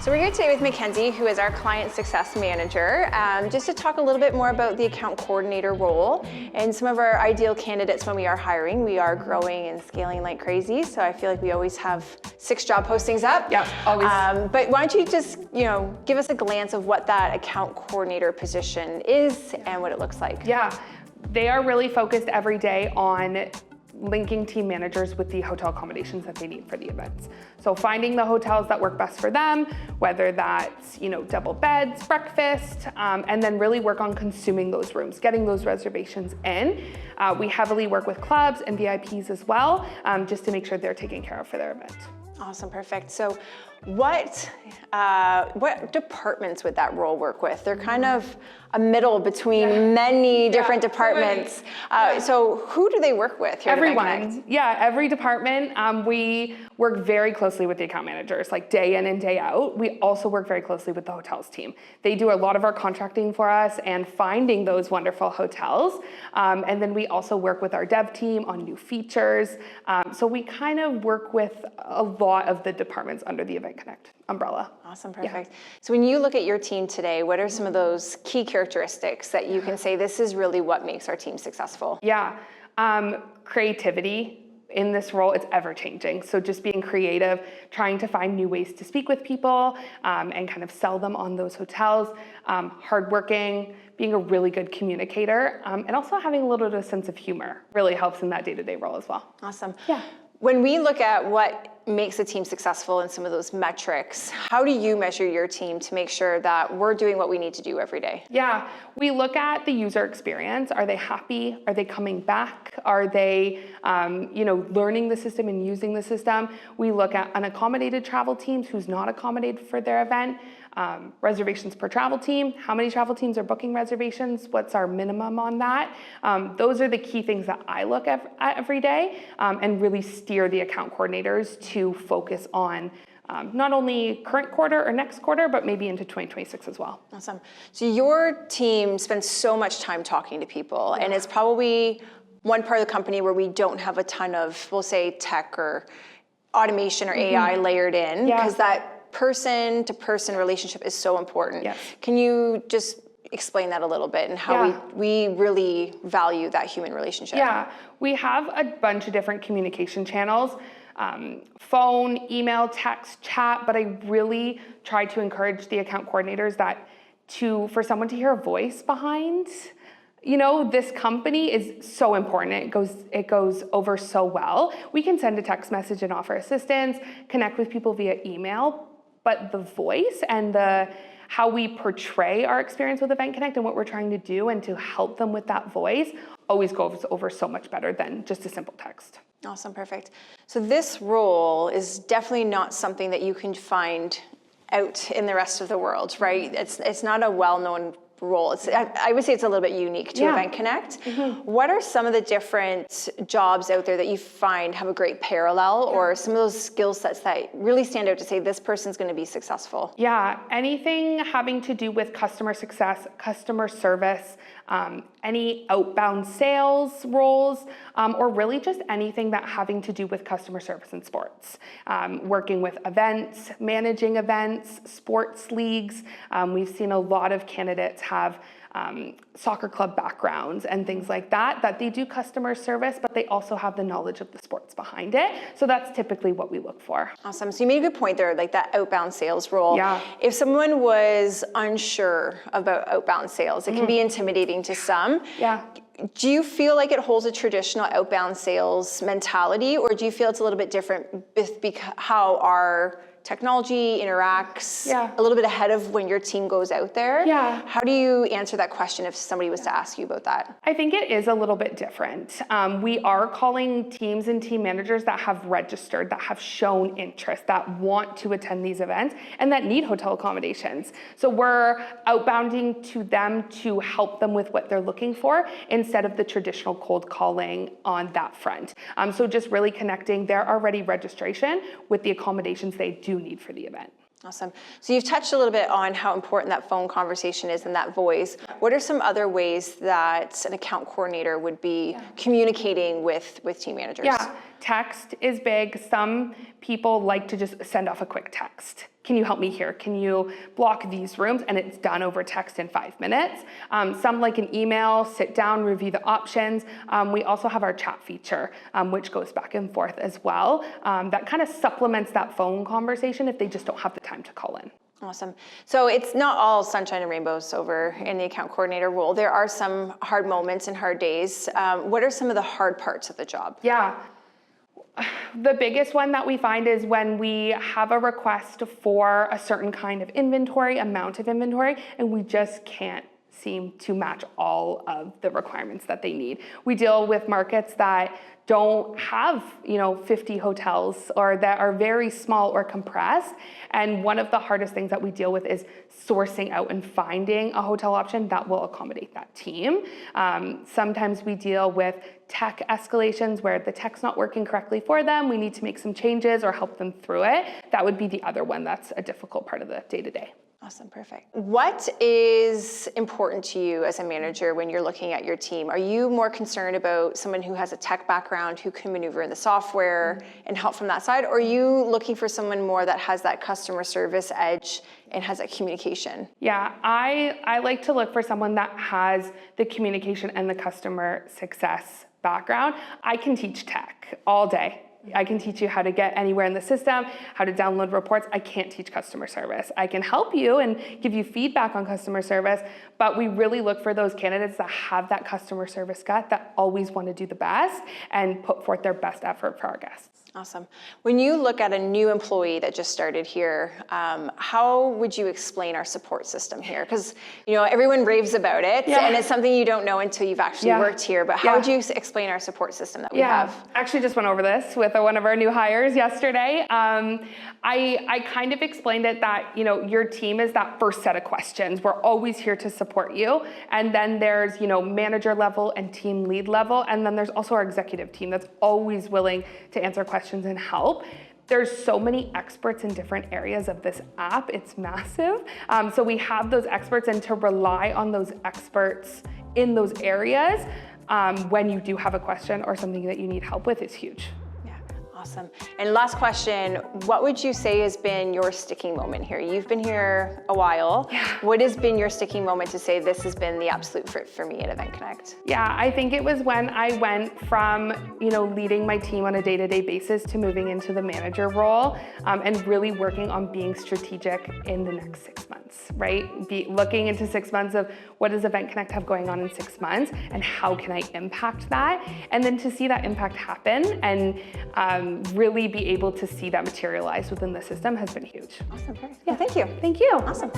So we're here today with Mackenzie, who is our Client Success Manager, just to talk a little bit more about the account coordinator role and some of our ideal candidates when we are hiring. We are growing and scaling like crazy, so I feel like we always have 6 job postings up. Yeah, always. But why don't you just, give us a glance of what that account coordinator position is and what it looks like. Yeah, they are really focused every day on linking team managers with the hotel accommodations that they need for the events. So finding the hotels that work best for them, whether that's double beds, breakfast, and then really work on consuming those rooms, getting those reservations in. We heavily work with clubs and VIPs as well, just to make sure they're taken care of for their event. Awesome, perfect. So what departments would that role work with? They're kind of a middle between many different departments. So who do they work with here at Everyone. Yeah, every department. We work very closely with the account managers, like day in and day out. We also work very closely with the hotels team. They do a lot of our contracting for us and finding those wonderful hotels. And then we also work with our dev team on new features. So we kind of work with a lot of the departments under the EventConnect umbrella. Awesome, perfect. Yeah. So when you look at your team today, what are some of those key characteristics that you can say this is really what makes our team successful? Yeah, creativity. In this role, it's ever changing. So just being creative, trying to find new ways to speak with people and kind of sell them on those hotels, hardworking, being a really good communicator, and also having a little bit of a sense of humor really helps in that day-to-day role as well. Awesome. Yeah. When we look at what makes a team successful and some of those metrics, how do you measure your team to make sure that we're doing what we need to do every day? Yeah, we look at the user experience. Are they happy? Are they coming back? Are they, learning the system and using the system? We look at unaccommodated travel teams, who's not accommodated for their event. Reservations per travel team, how many travel teams are booking reservations, what's our minimum on that. Those are the key things that I look at every day and really steer the account coordinators to focus on not only current quarter or next quarter, but maybe into 2026 as well. Awesome. So your team spends so much time talking to people, and it's probably one part of the company where we don't have a ton of, we'll say, tech or automation or AI layered in, because that person-to-person relationship is so important. Yes. Can you just explain that a little bit and how we really value that human relationship? Yeah, we have a bunch of different communication channels, phone, email, text, chat, but I really try to encourage the account coordinators for someone to hear a voice behind. This company is so important. It goes over so well. We can send a text message and offer assistance, connect with people via email, but the voice and how we portray our experience with EventConnect and what we're trying to do and to help them with that voice always goes over so much better than just a simple text. Awesome, perfect. So this role is definitely not something that you can find out in the rest of the world, right? It's not a well-known role. I would say it's a little bit unique to EventConnect. What are some of the different jobs out there that you find have a great parallel or some of those skill sets that really stand out to say this person's going to be successful? Yeah, anything having to do with customer success, customer service, any outbound sales roles, or really just anything that having to do with customer service in sports. Working with events, managing events, sports leagues. We've seen a lot of candidates have soccer club backgrounds and things like that they do customer service, but they also have the knowledge of the sports behind it. So that's typically what we look for. Awesome. So you made a good point there, like that outbound sales role. Yeah. If someone was unsure about outbound sales, it can be intimidating to some. Yeah. Do you feel like it holds a traditional outbound sales mentality, or do you feel it's a little bit different with how our technology interacts a little bit ahead of when your team goes out there? Yeah. How do you answer that question if somebody was to ask you about that? I think it is a little bit different. We are calling teams and team managers that have registered, that have shown interest, that want to attend these events, and that need hotel accommodations. So we're outbounding to them to help them with what they're looking for instead of the traditional cold calling on that front. So just really connecting their already registration with the accommodations they do need for the event. Awesome. So you've touched a little bit on how important that phone conversation is and that voice. What are some other ways that an account coordinator would be communicating with team managers? Yeah, text is big. Some people like to just send off a quick text. can you help me here? Can you block these rooms? And it's done over text in 5 minutes. Some like an email, sit down, review the options. We also have our chat feature, which goes back and forth as well. That kind of supplements that phone conversation if they just don't have the time to call in. Awesome. So it's not all sunshine and rainbows over in the account coordinator role. There are some hard moments and hard days. What are some of the hard parts of the job? Yeah. The biggest one that we find is when we have a request for a certain kind of inventory, amount of inventory, and we just can't seem to match all of the requirements that they need. We deal with markets that don't have, 50 hotels or that are very small or compressed. And one of the hardest things that we deal with is sourcing out and finding a hotel option that will accommodate that team. Sometimes we deal with tech escalations where the tech's not working correctly for them. We need to make some changes or help them through it. That would be the other one that's a difficult part of the day-to-day. Awesome, perfect. What is important to you as a manager when you're looking at your team? Are you more concerned about someone who has a tech background who can maneuver in the software and help from that side? Or are you looking for someone more that has that customer service edge and has that communication? Yeah, I like to look for someone that has the communication and the customer success background. I can teach tech all day. I can teach you how to get anywhere in the system, how to download reports. I can't teach customer service. I can help you and give you feedback on customer service, but we really look for those candidates that have that customer service gut, that always want to do the best and put forth their best effort for our guests. Awesome. When you look at a new employee that just started here, how would you explain our support system here? Because everyone raves about it, and it's something you don't know until you've actually worked here. But how would you explain our support system that we have? Actually, just went over this with one of our new hires yesterday. I kind of explained it that your team is that first set of questions. We're always here to support you, and then there's manager level and team lead level, and then there's also our executive team that's always willing to answer questions and help. There's so many experts in different areas of this app. It's massive. So we have those experts, and to rely on those experts in those areas when you do have a question or something that you need help with is huge. Awesome. And last question, what would you say has been your sticking moment here? You've been here a while. What has been your sticking moment to say this has been the absolute fit for me at EventConnect? Yeah, I think it was when I went from, leading my team on a day-to-day basis to moving into the manager role and really working on being strategic in the next 6 months, right? Looking into 6 months of what does EventConnect have going on in 6 months and how can I impact that? And then to see that impact happen and really be able to see that materialize within the system has been huge. Awesome. Yeah, thank you. Thank you. Awesome.